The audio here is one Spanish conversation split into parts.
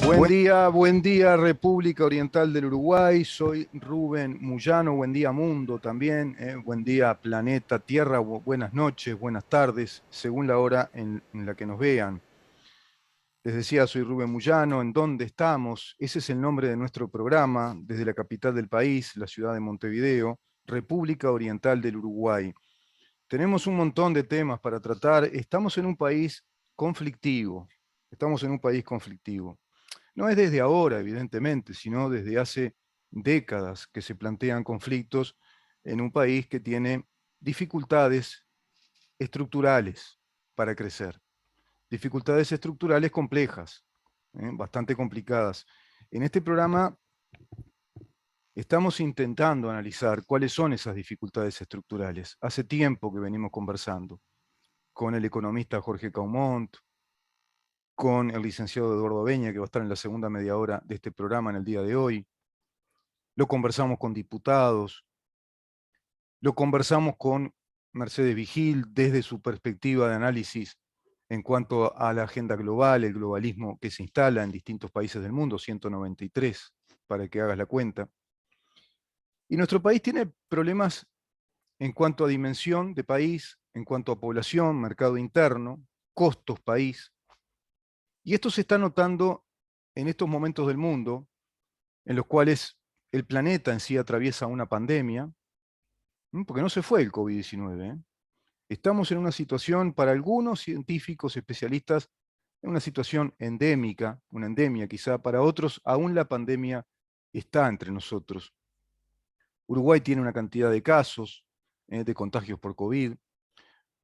Buen día República Oriental del Uruguay, soy Rubén Muyano, buen día mundo también, buen día planeta Tierra, buenas noches, buenas tardes, según la hora en la que nos vean. Les decía, soy Rubén Muyano, ¿en dónde estamos? Ese es el nombre de nuestro programa, desde la capital del país, la ciudad de Montevideo, República Oriental del Uruguay. Tenemos un montón de temas para tratar, estamos en un país conflictivo, No es desde ahora, evidentemente, sino desde hace décadas que se plantean conflictos en un país que tiene dificultades estructurales para crecer, dificultades estructurales complejas, bastante complicadas. En este programa estamos intentando analizar cuáles son esas dificultades estructurales. Hace tiempo que venimos conversando con el economista Jorge Caumont, con el licenciado Eduardo Beña, que va a estar en la segunda media hora de este programa en el día de hoy. Lo conversamos con diputados, lo conversamos con Mercedes Vigil desde su perspectiva de análisis en cuanto a la agenda global, el globalismo que se instala en distintos países del mundo, 193, para que hagas la cuenta. Y nuestro país tiene problemas en cuanto a dimensión de país, en cuanto a población, mercado interno, costos país. Y esto se está notando en estos momentos del mundo, en los cuales el planeta en sí atraviesa una pandemia, porque no se fue el COVID-19. Estamos en una situación, para algunos científicos especialistas, en una situación endémica, una endemia quizá, para otros aún la pandemia está entre nosotros. Uruguay tiene una cantidad de casos de contagios por COVID,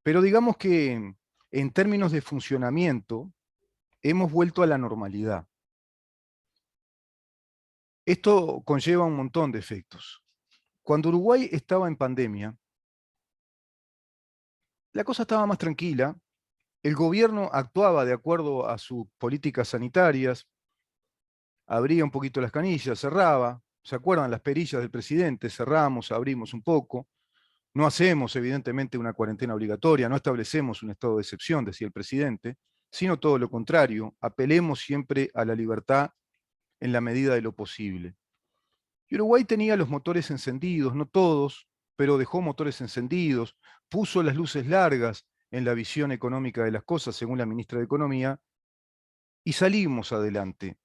pero digamos que en términos de funcionamiento hemos vuelto a la normalidad. Esto conlleva un montón de efectos. Cuando Uruguay estaba en pandemia, la cosa estaba más tranquila, el gobierno actuaba de acuerdo a sus políticas sanitarias, abría un poquito las canillas, cerraba, ¿se acuerdan las perillas del presidente? Cerramos, abrimos un poco, no hacemos evidentemente una cuarentena obligatoria, no establecemos un estado de excepción, decía el presidente, sino todo lo contrario, apelemos siempre a la libertad en la medida de lo posible. Y Uruguay tenía los motores encendidos, no todos, pero dejó motores encendidos, puso las luces largas en la visión económica de las cosas, según la ministra de Economía, y salimos adelante,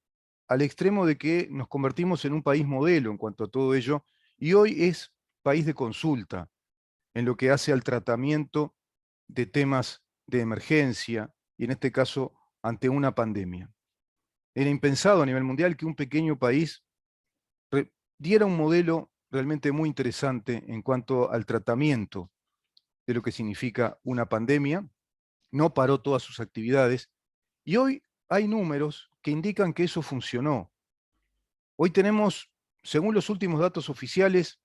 al extremo de que nos convertimos en un país modelo en cuanto a todo ello, y hoy es país de consulta en lo que hace al tratamiento de temas de emergencia, y en este caso ante una pandemia. Era impensado a nivel mundial que un pequeño país diera un modelo realmente muy interesante en cuanto al tratamiento de lo que significa una pandemia, no paró todas sus actividades, y hoy hay números que indican que eso funcionó. Hoy tenemos, según los últimos datos oficiales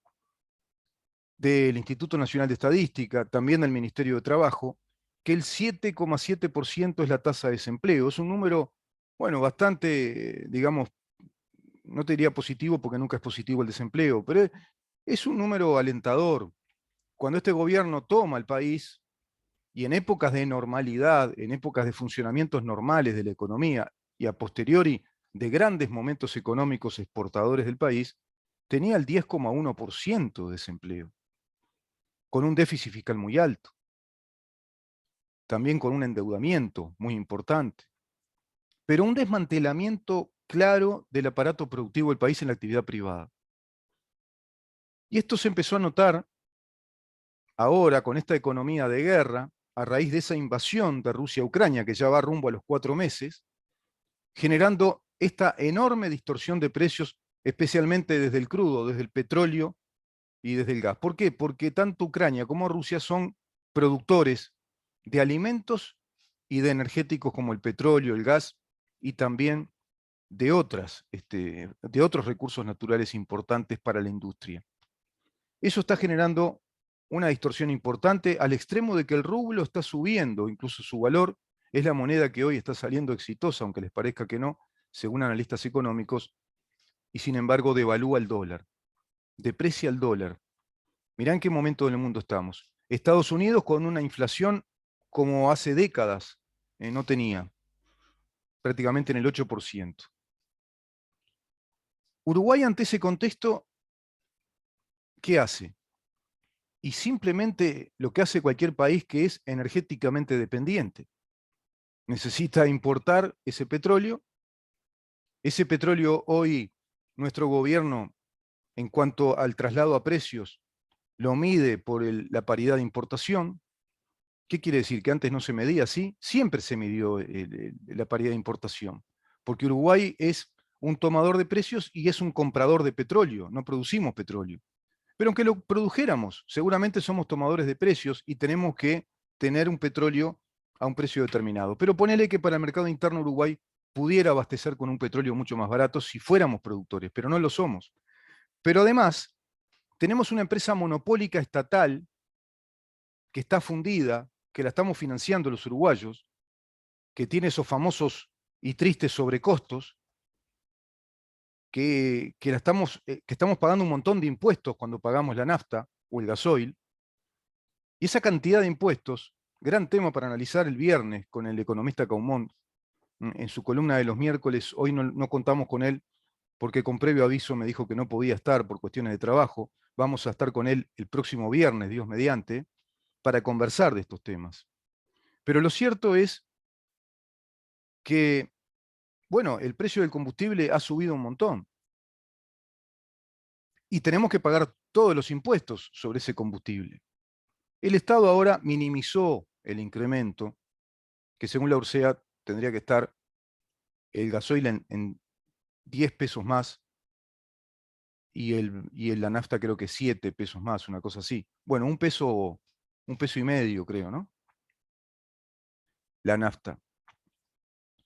del Instituto Nacional de Estadística, también del Ministerio de Trabajo, que el 7,7% es la tasa de desempleo. Es un número, bueno, bastante, digamos, no te diría positivo porque nunca es positivo el desempleo, pero es un número alentador. Cuando este gobierno toma el país y en épocas de normalidad, en épocas de funcionamientos normales de la economía y a posteriori de grandes momentos económicos exportadores del país, tenía el 10,1% de desempleo, con un déficit fiscal muy alto, también con un endeudamiento muy importante, pero un desmantelamiento claro del aparato productivo del país en la actividad privada. Y esto se empezó a notar ahora con esta economía de guerra, a raíz de esa invasión de Rusia a Ucrania, que ya va rumbo a los 4 meses, generando esta enorme distorsión de precios, especialmente desde el crudo, desde el petróleo y desde el gas. ¿Por qué? Porque tanto Ucrania como Rusia son productores de alimentos y de energéticos como el petróleo, el gas y también de otros recursos naturales importantes para la industria. Eso está generando una distorsión importante al extremo de que el rublo está subiendo, incluso su valor es la moneda que hoy está saliendo exitosa, aunque les parezca que no, según analistas económicos, y sin embargo devalúa el dólar, deprecia el dólar. Mirá en qué momento del mundo estamos. Estados Unidos con una inflación como hace décadas no tenía, prácticamente en el 8%. Uruguay ante ese contexto, ¿qué hace? Y simplemente lo que hace cualquier país que es energéticamente dependiente. Necesita importar ese petróleo. Ese petróleo hoy nuestro gobierno, en cuanto al traslado a precios, lo mide por la paridad de importación. ¿Qué quiere decir? ¿Que antes no se medía así? Siempre se midió la paridad de importación, porque Uruguay es un tomador de precios y es un comprador de petróleo, no producimos petróleo. Pero aunque lo produjéramos, seguramente somos tomadores de precios y tenemos que tener un petróleo a un precio determinado. Pero ponele que para el mercado interno Uruguay pudiera abastecer con un petróleo mucho más barato si fuéramos productores, pero no lo somos. Pero además, tenemos una empresa monopólica estatal que está fundida, que la estamos financiando los uruguayos, que tiene esos famosos y tristes sobrecostos, que estamos pagando un montón de impuestos cuando pagamos la nafta o el gasoil, y esa cantidad de impuestos, gran tema para analizar el viernes con el economista Caumont, en su columna de los miércoles. Hoy no contamos con él porque con previo aviso me dijo que no podía estar por cuestiones de trabajo. Vamos a estar con él el próximo viernes, Dios mediante, para conversar de estos temas. Pero lo cierto es que, bueno, el precio del combustible ha subido un montón y tenemos que pagar todos los impuestos sobre ese combustible. El Estado ahora minimizó el incremento, que según la URSEA tendría que estar el gasoil en 10 pesos más y la nafta creo que 7 pesos más, una cosa así. Bueno, un peso y medio creo, ¿no? La nafta.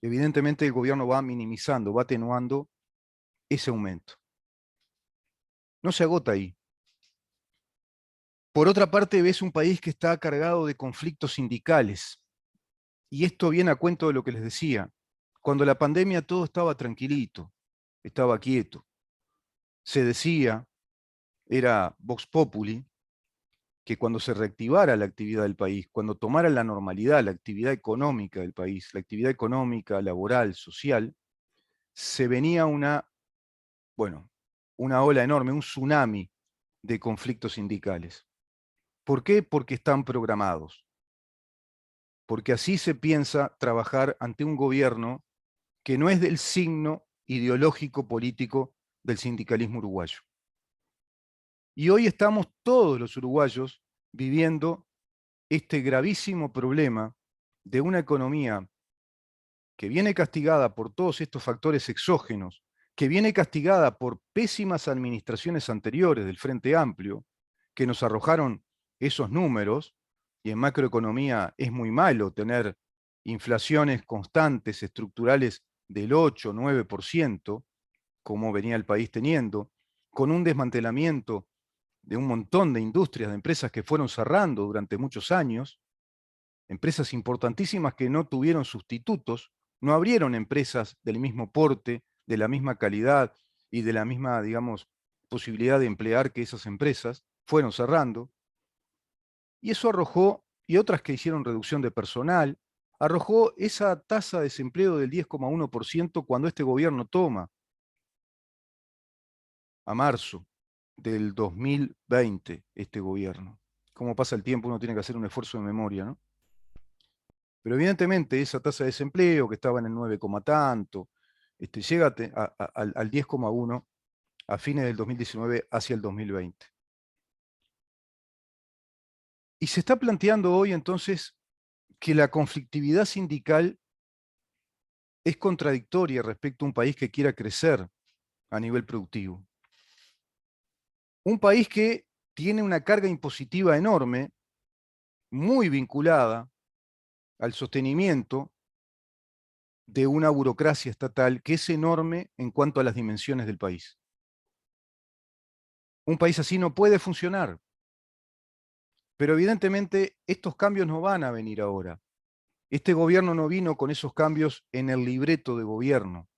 Evidentemente el gobierno va minimizando, va atenuando ese aumento. No se agota ahí. Por otra parte, ves un país que está cargado de conflictos sindicales. Y esto viene a cuento de lo que les decía. Cuando la pandemia todo estaba tranquilito, estaba quieto. Se decía, era Vox Populi, que cuando se reactivara la actividad del país, cuando tomara la normalidad la actividad económica del país, la actividad económica, laboral, social, se venía una ola enorme, un tsunami de conflictos sindicales. ¿Por qué? Porque están programados. Porque así se piensa trabajar ante un gobierno que no es del signo ideológico político del sindicalismo uruguayo. Y hoy estamos todos los uruguayos viviendo este gravísimo problema de una economía que viene castigada por todos estos factores exógenos, que viene castigada por pésimas administraciones anteriores del Frente Amplio, que nos arrojaron esos números, y en macroeconomía es muy malo tener inflaciones constantes, estructurales del 8, 9%, como venía el país teniendo, con un desmantelamiento de un montón de industrias, de empresas que fueron cerrando durante muchos años, empresas importantísimas que no tuvieron sustitutos, no abrieron empresas del mismo porte, de la misma calidad y de la misma, digamos, posibilidad de emplear que esas empresas, fueron cerrando. Y eso arrojó, y otras que hicieron reducción de personal, arrojó esa tasa de desempleo del 10,1% cuando este gobierno toma, a marzo del 2020, este gobierno. Como pasa el tiempo, uno tiene que hacer un esfuerzo de memoria, ¿no? Pero evidentemente esa tasa de desempleo que estaba en el 9, tanto, llega al 10,1 a fines del 2019 hacia el 2020. Y se está planteando hoy entonces que la conflictividad sindical es contradictoria respecto a un país que quiera crecer a nivel productivo. Un país que tiene una carga impositiva enorme, muy vinculada al sostenimiento de una burocracia estatal que es enorme en cuanto a las dimensiones del país. Un país así no puede funcionar. Pero evidentemente estos cambios no van a venir ahora. Este gobierno no vino con esos cambios en el libreto de gobierno.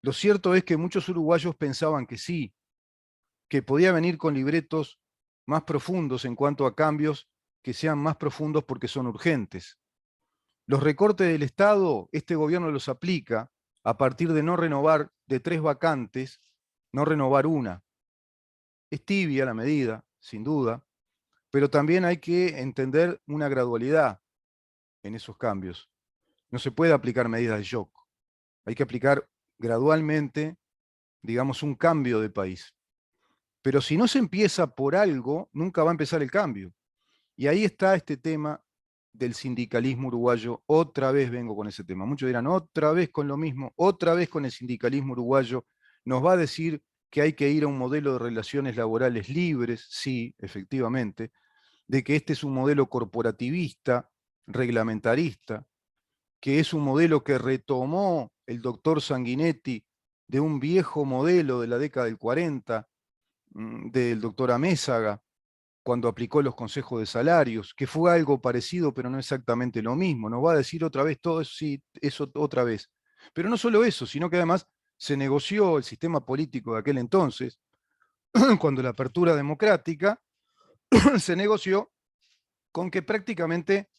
Lo cierto es que muchos uruguayos pensaban que sí, que podía venir con libretos más profundos en cuanto a cambios que sean más profundos porque son urgentes. Los recortes del Estado, este gobierno los aplica a partir de no renovar de 3 vacantes, no renovar una. Es tibia la medida, sin duda, pero también hay que entender una gradualidad en esos cambios. No se puede aplicar medidas de shock. Hay que aplicar gradualmente, digamos, un cambio de país. Pero si no se empieza por algo, nunca va a empezar el cambio. Y ahí está este tema del sindicalismo uruguayo. Otra vez vengo con ese tema. Muchos dirán, otra vez con lo mismo, otra vez con el sindicalismo uruguayo. Nos va a decir que hay que ir a un modelo de relaciones laborales libres, sí, efectivamente, de que este es un modelo corporativista, reglamentarista, que es un modelo que retomó el doctor Sanguinetti de un viejo modelo de la década del 40, del doctor Amézaga, cuando aplicó los consejos de salarios, que fue algo parecido, pero no exactamente lo mismo. Nos va a decir otra vez todo eso, sí, eso otra vez. Pero no solo eso, sino que además se negoció el sistema político de aquel entonces, cuando la apertura democrática, se negoció con que prácticamente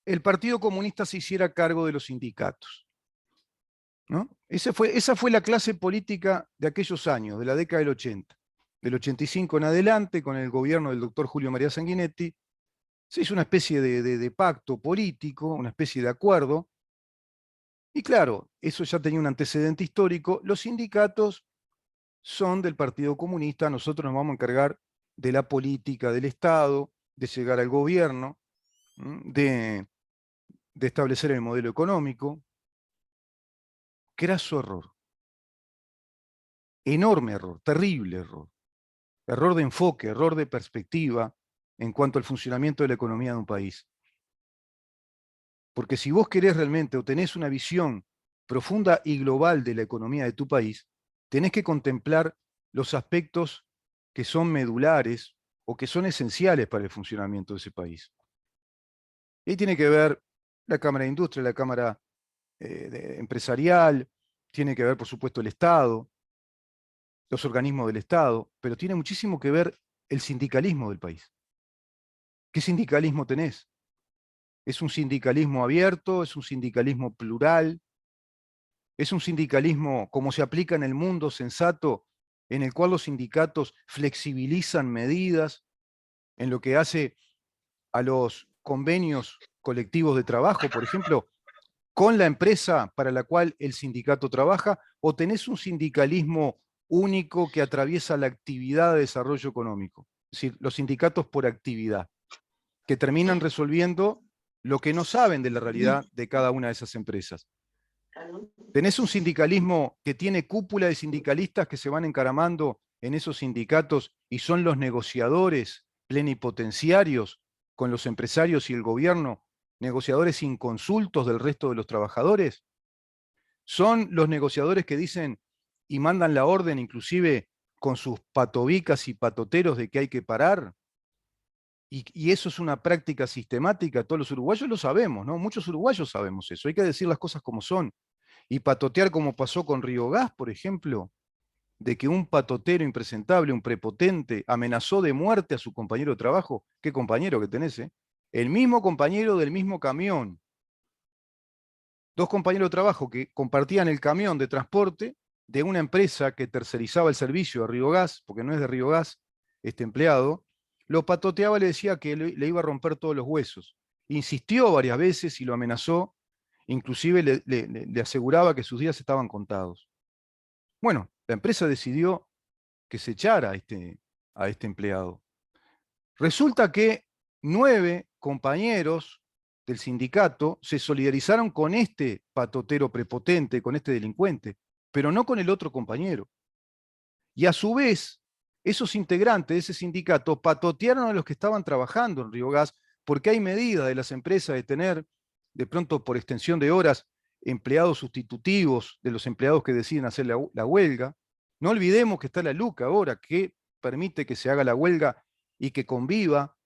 el Partido Comunista se hiciera cargo de los sindicatos. ¿No? Esa fue la clase política de aquellos años, de la década del 80. Del 85 en adelante, con el gobierno del doctor Julio María Sanguinetti, se hizo una especie de pacto político, una especie de acuerdo, y claro, eso ya tenía un antecedente histórico. Los sindicatos son del Partido Comunista, nosotros nos vamos a encargar de la política del Estado, de llegar al gobierno, de establecer el modelo económico. Craso error, enorme error, terrible error. Error de enfoque, error de perspectiva en cuanto al funcionamiento de la economía de un país. Porque si vos querés realmente o tenés una visión profunda y global de la economía de tu país, tenés que contemplar los aspectos que son medulares o que son esenciales para el funcionamiento de ese país. Y ahí tiene que ver la Cámara de Industria, la Cámara empresarial, tiene que ver, por supuesto, el Estado, los organismos del Estado, pero tiene muchísimo que ver el sindicalismo del país. ¿Qué sindicalismo tenés? ¿Es un sindicalismo abierto? ¿Es un sindicalismo plural? ¿Es un sindicalismo como se aplica en el mundo sensato, en el cual los sindicatos flexibilizan medidas en lo que hace a los convenios colectivos de trabajo, por ejemplo, con la empresa para la cual el sindicato trabaja? ¿O tenés un sindicalismo único que atraviesa la actividad de desarrollo económico? Es decir, los sindicatos por actividad, que terminan resolviendo lo que no saben de la realidad de cada una de esas empresas. Tenés un sindicalismo que tiene cúpula de sindicalistas que se van encaramando en esos sindicatos y son los negociadores plenipotenciarios con los empresarios y el gobierno, negociadores inconsultos del resto de los trabajadores. Son los negociadores que dicen y mandan la orden inclusive con sus patobicas y patoteros de que hay que parar. Y eso es una práctica sistemática, todos los uruguayos lo sabemos, ¿no? Muchos uruguayos sabemos eso, hay que decir las cosas como son. Y patotear como pasó con Río Gas, por ejemplo, de que un patotero impresentable, un prepotente, amenazó de muerte a su compañero de trabajo. ¿Qué compañero que tenés, eh? El mismo compañero del mismo camión. Dos compañeros de trabajo que compartían el camión de transporte de una empresa que tercerizaba el servicio a Río Gas, porque no es de Río Gas este empleado, lo patoteaba y le decía que le iba a romper todos los huesos. Insistió varias veces y lo amenazó, inclusive le aseguraba que sus días estaban contados. Bueno, la empresa decidió que se echara a este empleado. Resulta que 9 compañeros del sindicato se solidarizaron con este patotero prepotente, con este delincuente, pero no con el otro compañero. Y a su vez, esos integrantes de ese sindicato patotearon a los que estaban trabajando en Río Gas, porque hay medida de las empresas de tener, de pronto por extensión de horas, empleados sustitutivos de los empleados que deciden hacer la huelga. No olvidemos que está la LUC ahora, que permite que se haga la huelga y que conviva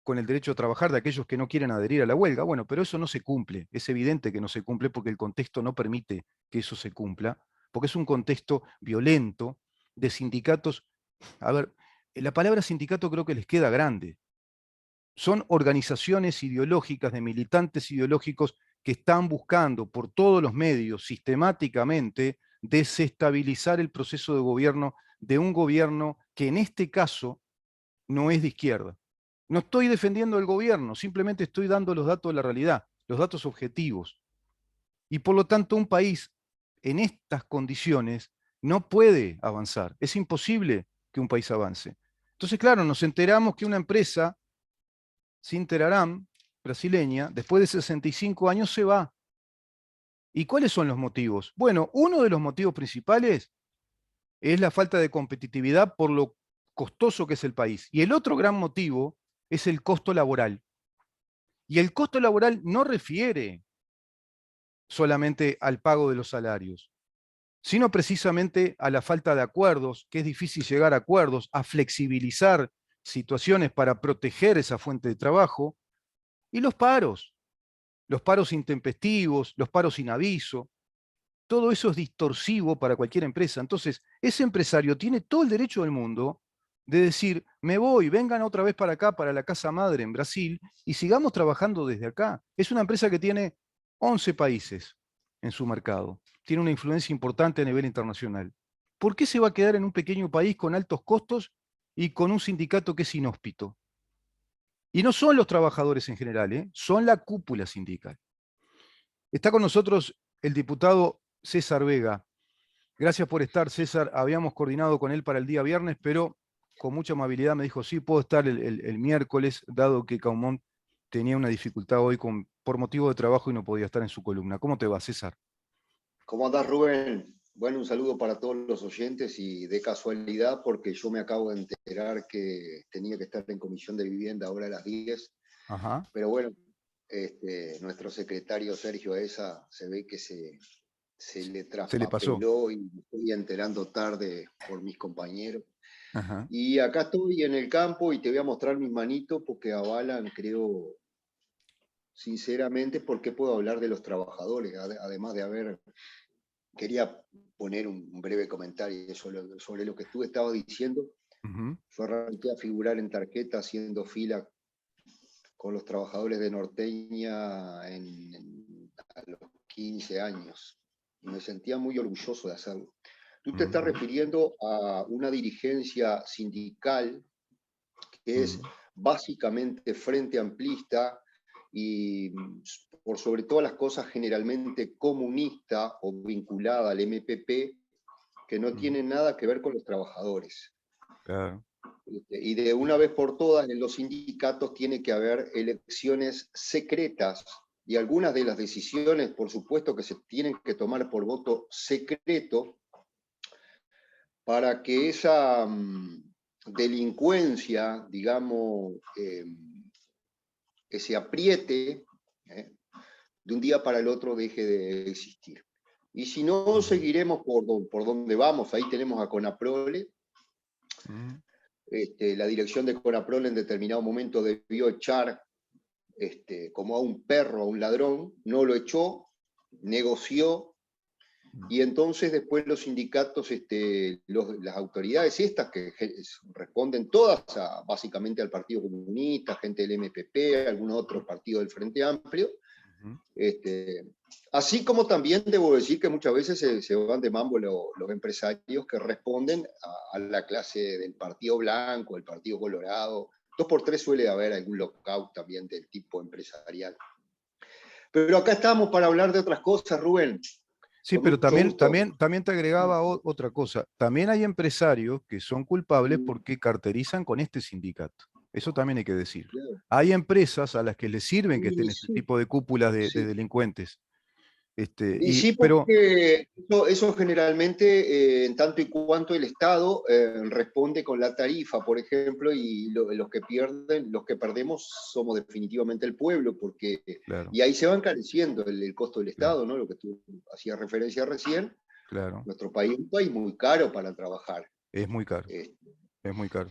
con el derecho a trabajar de aquellos que no quieren adherir a la huelga. Bueno, pero eso no se cumple. Es evidente que no se cumple porque el contexto no permite que eso se cumpla, porque es un contexto violento de sindicatos. A ver, la palabra sindicato creo que les queda grande. Son organizaciones ideológicas de militantes ideológicos que están buscando por todos los medios sistemáticamente desestabilizar el proceso de gobierno de un gobierno que en este caso no es de izquierda. No estoy defendiendo el gobierno, simplemente estoy dando los datos de la realidad, los datos objetivos. Y por lo tanto un país en estas condiciones no puede avanzar. Es imposible que un país avance. Entonces, claro, nos enteramos que una empresa, Sinteraram, brasileña, después de 65 años se va. ¿Y cuáles son los motivos? Bueno, uno de los motivos principales es la falta de competitividad por lo costoso que es el país. Y el otro gran motivo es el costo laboral. Y el costo laboral no refiere solamente al pago de los salarios, sino precisamente a la falta de acuerdos, que es difícil llegar a acuerdos, a flexibilizar situaciones para proteger esa fuente de trabajo, y los paros intempestivos, los paros sin aviso. Todo eso es distorsivo para cualquier empresa. Entonces, ese empresario tiene todo el derecho del mundo de decir, me voy, vengan otra vez para acá, para la casa madre en Brasil, y sigamos trabajando desde acá. Es una empresa que tiene 11 países en su mercado. Tiene una influencia importante a nivel internacional. ¿Por qué se va a quedar en un pequeño país con altos costos y con un sindicato que es inhóspito? Y no son los trabajadores en general, son la cúpula sindical. Está con nosotros el diputado César Vega. Gracias por estar, César. Habíamos coordinado con él para el día viernes, pero con mucha amabilidad me dijo, sí, puedo estar el miércoles, dado que Caumont tenía una dificultad hoy por motivo de trabajo y no podía estar en su columna. ¿Cómo te va, César? ¿Cómo andás, Rubén? Bueno, un saludo para todos los oyentes y de casualidad, porque yo me acabo de enterar que tenía que estar en comisión de vivienda ahora a las 10, Ajá. pero bueno, nuestro secretario Sergio Esa se ve que se le Se le pasó. traspapeló y me estoy enterando tarde por mis compañeros. Ajá. Y acá estoy en el campo y te voy a mostrar mis manitos porque avalan, creo, sinceramente, por qué puedo hablar de los trabajadores, además de haber. Quería poner un breve comentario sobre lo que tú estabas diciendo. Uh-huh. Yo arranqué a figurar en tarjeta haciendo fila con los trabajadores de Norteña a los 15 años. Y me sentía muy orgulloso de hacerlo. Tú te estás refiriendo a una dirigencia sindical que es básicamente frente amplista y por sobre todas las cosas generalmente comunista o vinculada al MPP, que no tiene nada que ver con los trabajadores. Claro. Y de una vez por todas en los sindicatos tiene que haber elecciones secretas y algunas de las decisiones, por supuesto, que se tienen que tomar por voto secreto para que esa delincuencia, digamos, que se apriete, de un día para el otro deje de existir. Y si no, seguiremos por donde vamos. Ahí tenemos a Conaprole. La dirección de Conaprole en determinado momento debió echar como a un perro, a un ladrón, no lo echó, negoció, y entonces después los sindicatos, las autoridades estas que responden todas básicamente al Partido Comunista, gente del MPP, algunos otros partidos del Frente Amplio, así como también debo decir que muchas veces se van de mambo los empresarios que responden a la clase del Partido Blanco, del Partido Colorado. 2x3 suele haber algún lockout también del tipo empresarial. Pero acá estamos para hablar de otras cosas, Rubén. Sí, pero también te agregaba otra cosa. También hay empresarios que son culpables porque carterizan con este sindicato. Eso también hay que decirlo. Claro. Hay empresas a las que les sirven que estén este tipo de cúpulas de delincuentes. Porque eso generalmente, en tanto y cuanto el Estado responde con la tarifa, por ejemplo, y los que perdemos somos definitivamente el pueblo, porque claro. Y ahí se va encareciendo el costo del Estado, Claro. ¿no? Lo que tú hacías referencia recién. Claro. Nuestro país es un país muy caro para trabajar. Es muy caro. Es muy caro.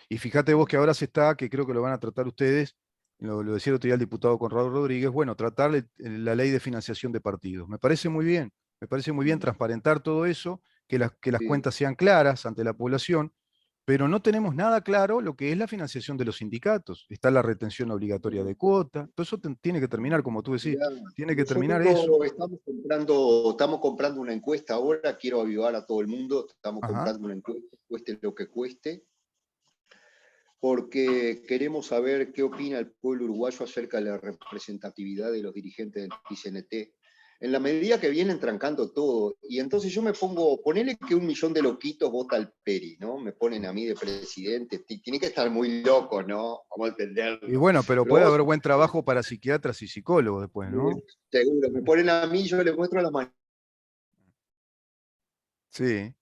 Y fíjate vos que ahora se está, que creo que lo van a tratar ustedes, lo decía el otro día el diputado Conrado Rodríguez, bueno, tratar la ley de financiación de partidos. Me parece muy bien transparentar todo eso, que las cuentas sean claras ante la población, pero no tenemos nada claro lo que es la financiación de los sindicatos. Está la retención obligatoria de cuota, todo eso tiene que terminar, como tú decís, Mirá, tiene que nosotros terminar eso. estamos comprando una encuesta ahora, quiero avivar a todo el mundo, estamos Ajá. comprando una encuesta, cueste lo que cueste, porque queremos saber qué opina el pueblo uruguayo acerca de la representatividad de los dirigentes del PCNT, en la medida que vienen trancando todo. Y entonces yo me pongo, ponele que 1 millón de loquitos vota al Peri, ¿no? Me ponen a mí de presidente, tiene que estar muy loco, ¿no? Vamos a Y entenderlo. bueno, pero Pero puede vos, haber buen trabajo para psiquiatras y psicólogos después, ¿no? seguro, me ponen a mí, yo les muestro las manos. Sí,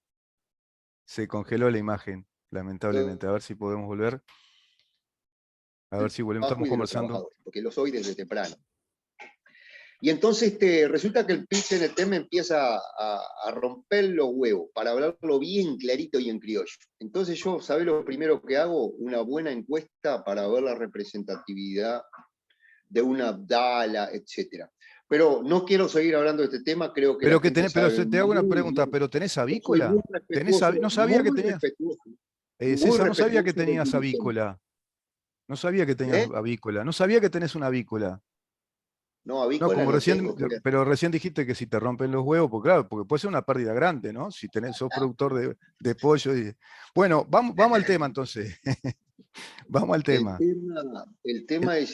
se congeló la imagen, lamentablemente. A ver si podemos volver. A ver si volvemos. Trabajo Estamos y de los conversando. trabajadores, porque lo soy desde temprano. Y entonces resulta que el PIT-CNT me empieza a romper los huevos para hablarlo bien clarito y en criollo. Entonces yo, ¿sabés lo primero que hago? Una buena encuesta para ver la representatividad de una Abdala, etc. Pero no quiero seguir hablando de este tema, creo que la Pero gente pero sabe te hago una muy pregunta, bien. ¿pero tenés Yo soy avícola? No sabía que tenías, César, no sabía que muy tenías dirigente. avícola. No sabía que tenías ¿Eh? avícola. No sabía que tenés una avícola. No, No, avícola como no recién, tengo. pero recién dijiste que si te rompen los huevos, pues claro, porque puede ser una pérdida grande, ¿no? Si sos productor de pollo. Bueno, vamos al tema entonces. Vamos al tema. El El, tema es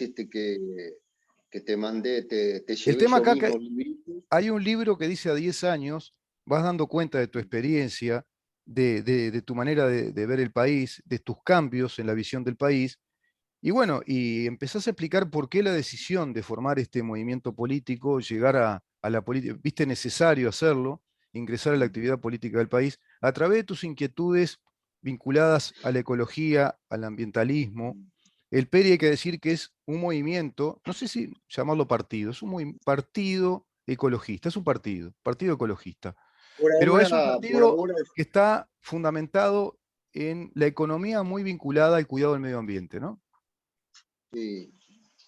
que te mandé, te el llevé tema yo acá, mismo el librito. hay un libro que dice a 10 años, vas dando cuenta de tu experiencia, de tu manera de ver el país, de tus cambios en la visión del país, y bueno, y empezás a explicar por qué la decisión de formar este movimiento político, llegar a la política, viste necesario hacerlo, ingresar a la actividad política del país, a través de tus inquietudes vinculadas a la ecología, al ambientalismo. El PERI hay que decir que es un movimiento, no sé si llamarlo partido, es un partido ecologista, es un partido ecologista, pero es un Por partido ahora, que está fundamentado en la economía muy vinculada al cuidado del medio ambiente, ¿no? sí,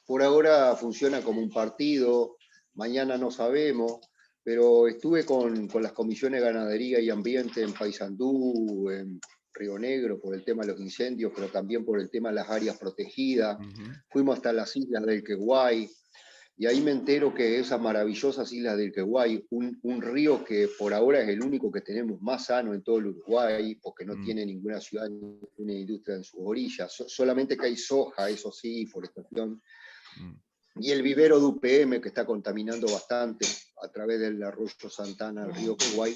por ahora funciona como un partido, mañana no sabemos, pero estuve con las comisiones de ganadería y ambiente en Paysandú, en Río Negro, por el tema de los incendios, pero también por el tema de las áreas protegidas. Ujú. Fuimos hasta las islas del Queguay, y ahí me entero que esas maravillosas islas del Queguay, un río que por ahora es el único que tenemos más sano en todo el Uruguay, porque no Mm, tiene ninguna ciudad, ninguna industria en sus orillas, solamente que hay soja, eso sí, forestación, mm. y el vivero de UPM que está contaminando bastante a través del arroyo Santana, el río Queguay.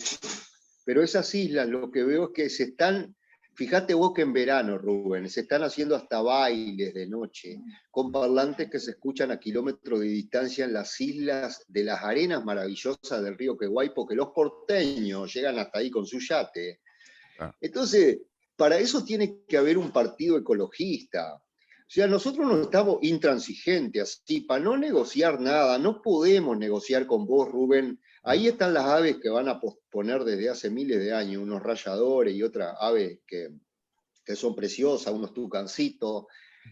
Pero esas islas lo que veo es que se están, fíjate vos que en verano, Rubén, se están haciendo hasta bailes de noche, con parlantes que se escuchan a kilómetros de distancia en las islas de las arenas maravillosas del río Queguay, porque los porteños llegan hasta ahí con su yate. Ah, Entonces, para eso tiene que haber un partido ecologista. O sea, nosotros no estamos intransigentes, así, para no negociar nada, no podemos negociar con vos, Rubén. mm. Ahí están las aves que van a posponer desde hace miles de años, unos rayadores y otras aves que son preciosas, unos tucancitos.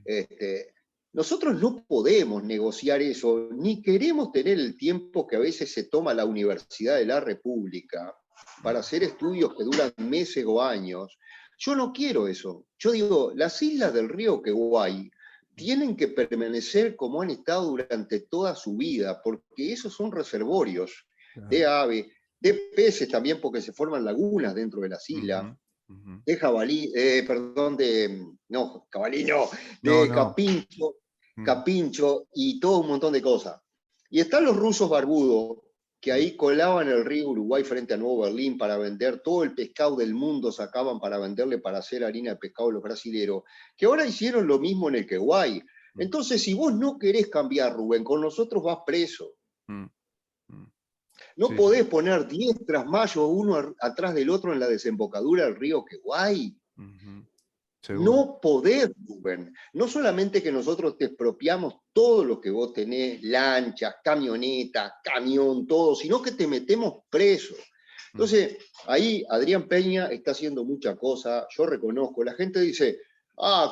Este, nosotros no podemos negociar eso, ni queremos tener el tiempo que a veces se toma la Universidad de la República para hacer estudios que duran meses o años. Yo no quiero eso. Yo digo, las islas del río Queguay tienen que permanecer como han estado durante toda su vida, porque esos son reservorios de Claro. aves, de peces también, porque se forman lagunas dentro de las islas, Ujú, ujú. de jabalí, perdón, no, jabalí no, No, de no. capincho, Mm, capincho y todo un montón de cosas. Y están los rusos barbudos, que mm, ahí colaban el río Uruguay frente a Nuevo Berlín para vender todo el pescado del mundo, sacaban para venderle para hacer harina de pescado a los brasileros, que ahora hicieron lo mismo en el Queguay. mm, Entonces, si vos no querés cambiar, Rubén, con nosotros vas preso. mm, mm. No Sí, sí. podés poner 10 trasmayos uno atrás del otro en la desembocadura del río Queguay. Ujú. Seguro. No podés, Rubén. No solamente que nosotros te expropiamos todo lo que vos tenés, lanchas, camionetas, camión, todo, sino que te metemos preso. Mm, Entonces, ahí Adrián Peña está haciendo mucha cosa, yo reconozco, la gente dice,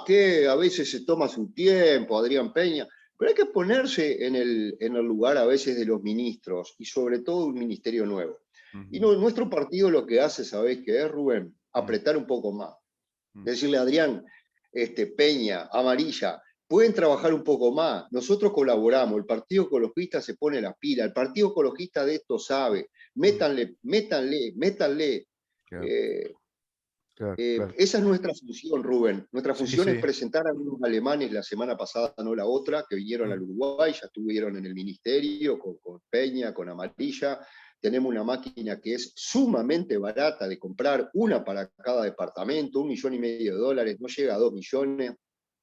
que a veces se toma su tiempo, Adrián Peña, pero hay que ponerse en el lugar a veces de los ministros y sobre todo un ministerio nuevo. Y ujú, no, nuestro partido lo que hace, ¿sabés qué es, Rubén? mm, Apretar un poco más. Decirle a Adrián, Peña, Amarilla, pueden trabajar un poco más. Nosotros colaboramos, el Partido Ecologista se pone las pilas, el Partido Ecologista de esto sabe. Métanle. Claro, claro, claro. Esa es nuestra función, Rubén. Nuestra Sí, función es sí. presentar a unos alemanes la semana pasada, no la otra, que vinieron al Uruguay, ya estuvieron en el ministerio con Peña, con Amarilla. Tenemos una máquina que es sumamente barata de comprar, una para cada departamento, $1,500,000, no llega a 2 millones.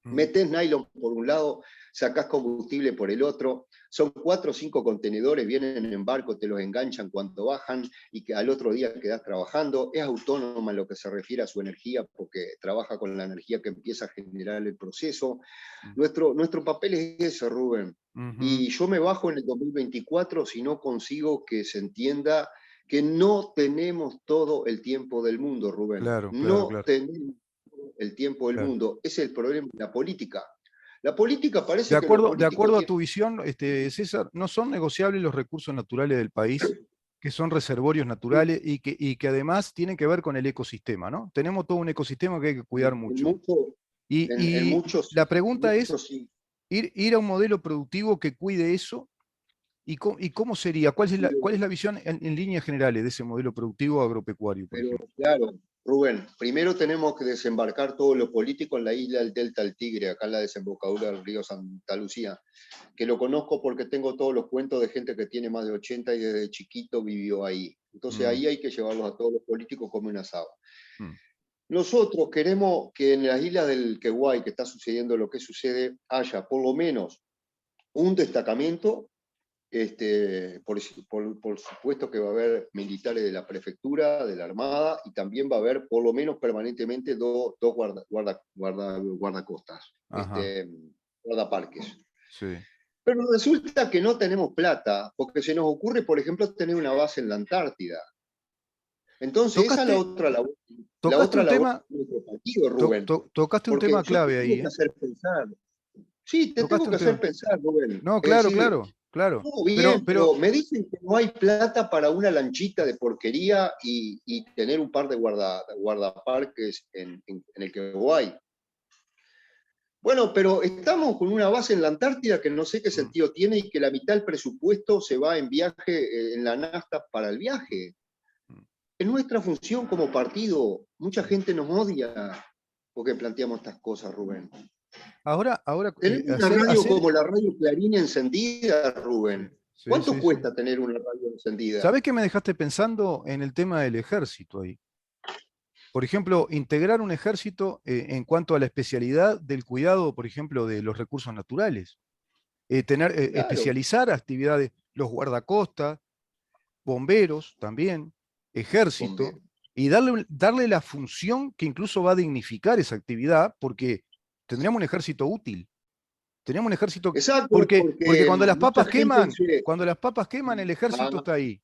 Metés nylon por un lado, sacás combustible por el otro, son 4 o 5 contenedores, vienen en barco, te los enganchan cuando bajan y que al otro día quedás trabajando. Es autónoma en lo que se refiere a su energía porque trabaja con la energía que empieza a generar el proceso. Nuestro papel es ese, Rubén. Y yo me bajo en el 2024 si no consigo que se entienda que no tenemos todo el tiempo del mundo, Rubén. Claro, claro, No claro, tenemos el tiempo del claro. mundo. Ese es el problema de la política. La política De parece que los acuerdo, de políticos acuerdo a tienen... tu visión, César, no son negociables los recursos naturales del país, que son reservorios naturales y que además tienen que ver con el ecosistema, ¿no? Tenemos todo un ecosistema que hay que cuidar En, mucho. mucho, en Y muchos, la pregunta es, sí. ir a un modelo productivo que cuide eso, y cómo sería, cuál es la visión en líneas generales de ese modelo productivo agropecuario, por Pero ejemplo? claro, Rubén, primero tenemos que desembarcar todo lo político en la isla del Delta del Tigre, acá en la desembocadura del río Santa Lucía, que lo conozco porque tengo todos los cuentos de gente que tiene más de 80 y desde chiquito vivió ahí. Entonces Mm, ahí hay que llevarlos a todos los políticos como un asado. mm. Nosotros queremos que en las islas del Queguay, que está sucediendo lo que sucede, haya por lo menos un destacamento. Por supuesto que va a haber militares de la prefectura, de la Armada, y también va a haber por lo menos permanentemente dos guardacostas, Ajá, guardaparques. sí. Pero resulta que no tenemos plata, porque se nos ocurre, por ejemplo, tener una base en la Antártida. Entonces, esa es Tocaste, la tocaste otra un labor tema, de nuestro partido, Rubén. tocaste un Porque tema yo te clave tengo ahí, que ¿eh? hacer pensar. Sí, te Tocaste tengo un que hacer tema. pensar, Rubén. No, Es claro, decir, claro, claro. todo bien, Pero pero me dicen que no hay plata para una lanchita de porquería y tener un par de guardaparques en el Queguay. Bueno, pero estamos con una base en la Antártida que no sé qué mm, sentido tiene y que la mitad del presupuesto se va en viaje, en la nafta para el viaje. mm, Es nuestra función como partido. Mucha mm. gente nos odia porque planteamos estas cosas, Rubén. Ahora Tenemos una hacer, radio como la radio Clarín encendida, sí, Rubén. sí, ¿Cuánto sí, sí. cuesta tener una radio encendida? ¿Sabés qué me dejaste pensando en el tema del ejército ahí? Por ejemplo, integrar un ejército en cuanto a la especialidad del cuidado, por ejemplo, de los recursos naturales. Claro, Especializar actividades, los guardacostas, bomberos también, ejército, bombero. y darle la función que incluso va a dignificar esa actividad, porque tendríamos un ejército útil. Teníamos un ejército, Exacto, porque porque mucha gente dice, cuando las papas queman, el ejército ah, está ahí.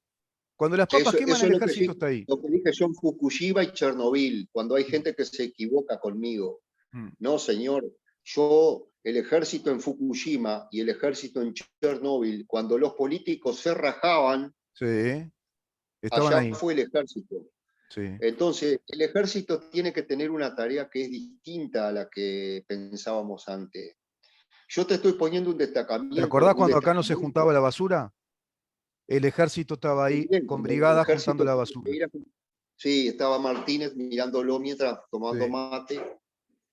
Cuando las papas queman, eso el es lo que, ejército está ahí. lo que dije yo en Fukushima y Chernobyl, cuando hay Mm, gente que se equivoca conmigo. mm. No, señor, yo, el ejército en Fukushima y el ejército en Chernobyl, cuando los políticos se rajaban, Sí, estaban allá ahí. fue el ejército. Sí. Entonces, el ejército tiene que tener una tarea que es distinta a la que pensábamos antes. Yo te estoy poniendo ¿Te acordás un cuando acá no se juntaba destacamento la basura? El ejército estaba muy ahí bien, con cuando el brigadas juntando ejército la tiene que basura. ir a... Sí, estaba Martínez mirándolo mientras tomando Sí, mate,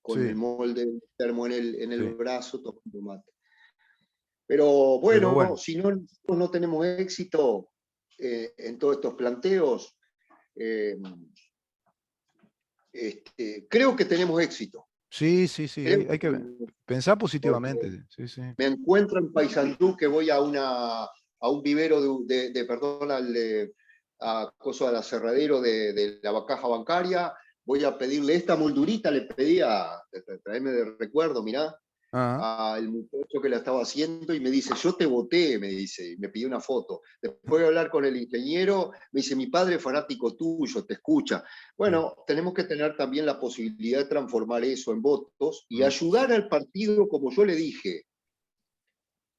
con el sí, molde del termo en el sí. brazo, tomando mate. Pero Pero bueno, bueno, si no, nosotros no tenemos éxito en todos estos planteos, eh, creo que tenemos éxito. sí, sí, sí, Creo que hay que tenemos, pensar porque positivamente. Sí, sí. me encuentro en Paysandú que voy a un vivero perdón, a coso del aserradero de la caja bancaria, voy a pedirle esta moldurita, le pedía, traerme de recuerdo, mirá, Ah, al muchacho que la estaba haciendo y me dice, yo te voté, me dice, y me pidió una foto. Después de hablar con el ingeniero, me dice, mi padre es fanático tuyo, te escucha. mm, Bueno, tenemos que tener también la posibilidad de transformar eso en votos y mm, ayudar al partido, como yo le dije,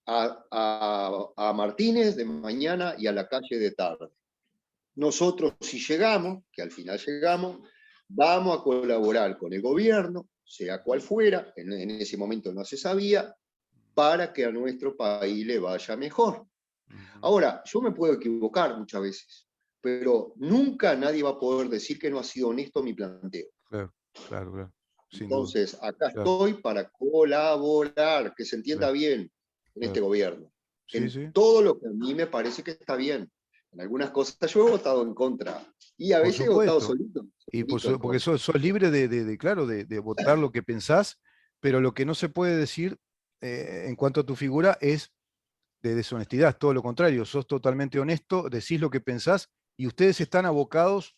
a Martínez de mañana y a la calle de tarde. Nosotros, si llegamos, que al final llegamos, vamos a colaborar con el gobierno, sea cual fuera, en ese momento no se sabía, para que a nuestro país le vaya mejor. Ahora, yo me puedo equivocar muchas veces, pero nunca nadie va a poder decir que no ha sido honesto mi planteo. Claro, claro, claro. Sin duda. Entonces, acá Claro, estoy para colaborar, que se entienda claro, bien en este claro. gobierno, Sí, en sí, todo lo que a mí me parece que está bien. En algunas cosas yo he votado en contra y a por veces he votado supuesto. solito, Y solito en porque contra. sos libre claro, de votar lo que pensás, pero lo que no se puede decir en cuanto a tu figura es de deshonestidad, todo lo contrario, sos totalmente honesto, decís lo que pensás y ustedes están abocados,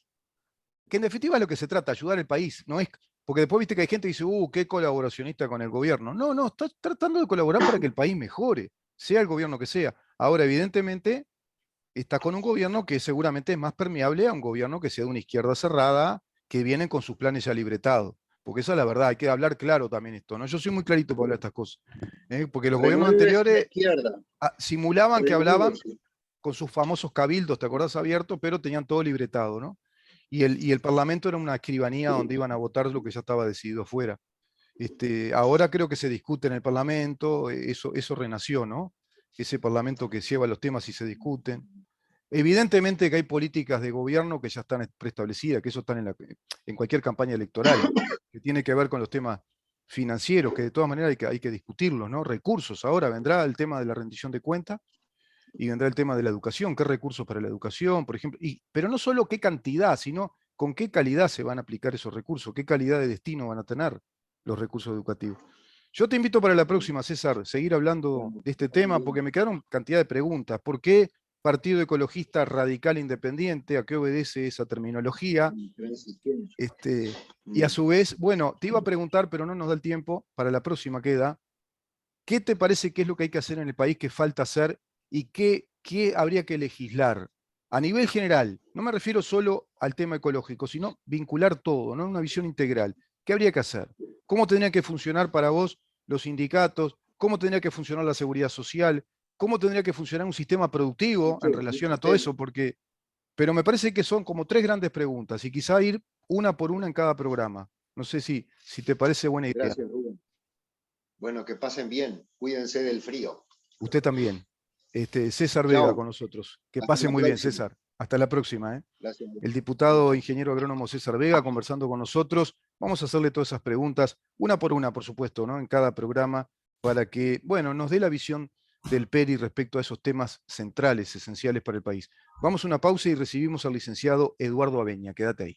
que en definitiva es lo que se trata, ayudar al país, no es, porque después viste que hay gente que dice, qué colaboracionista con el gobierno. No, no, estás tratando de colaborar para que el país mejore, sea el gobierno que sea. Ahora, evidentemente, está con un gobierno que seguramente es más permeable a un gobierno que sea de una izquierda cerrada, que vienen con sus planes ya libretados. Porque esa es la verdad, hay que hablar claro también esto, ¿no? Yo soy muy clarito para hablar de estas cosas. Porque los gobiernos Renueve es una anteriores izquierda, simulaban que Renueve hablaban sí. con sus famosos cabildos, ¿te acordás, abiertos? Pero tenían todo libretado, ¿no? Y el Parlamento era una escribanía donde iban a votar lo que ya estaba decidido afuera. Ahora creo que se discute en el Parlamento, eso renació, ¿no? Ese Parlamento que lleva los temas y se discuten. Evidentemente que hay políticas de gobierno que ya están preestablecidas, que eso están en cualquier campaña electoral, que tiene que ver con los temas financieros, que de todas maneras hay que discutirlos, ¿no? Recursos. Ahora vendrá el tema de la rendición de cuentas y vendrá el tema de la educación, qué recursos para la educación, por ejemplo, pero no solo qué cantidad, sino con qué calidad se van a aplicar esos recursos, qué calidad de destino van a tener los recursos educativos. Yo te invito para la próxima, César, seguir hablando Bueno, de este tema, porque me quedaron cantidad de preguntas. ¿Por qué Partido Ecologista Radical Independiente? ¿A qué obedece esa terminología? transición. Y a su vez, bueno, te iba a preguntar, pero no nos da el tiempo, para la próxima queda, ¿qué te parece que es lo que hay que hacer en el país, que falta hacer y qué habría que legislar? A nivel general, no me refiero solo al tema ecológico, sino vincular todo, ¿no? Una visión integral. ¿Qué habría que hacer? ¿Cómo tendría que funcionar para vos los sindicatos? ¿Cómo tendría que funcionar la seguridad social? ¿Cómo tendría que funcionar un sistema productivo en relación a Muchos todo temas. eso? Pero me parece que son como tres grandes preguntas y quizá ir una por una en cada programa. No sé si te parece buena idea. Gracias, Rubén. Bueno, que pasen bien. Cuídense del frío. Usted también. César Vega con Chao. nosotros. Que Hasta pase la muy bien, próxima. César. Hasta la próxima. Gracias. El Chao, diputado chao. ingeniero agrónomo César Vega conversando con nosotros. Vamos a hacerle todas esas preguntas, una por una, por supuesto, ¿no? En cada programa, para que, bueno, nos dé la visión del PERI respecto a esos temas centrales, esenciales para el país. Vamos a una pausa y recibimos al licenciado Eduardo Aveña. Quédate ahí.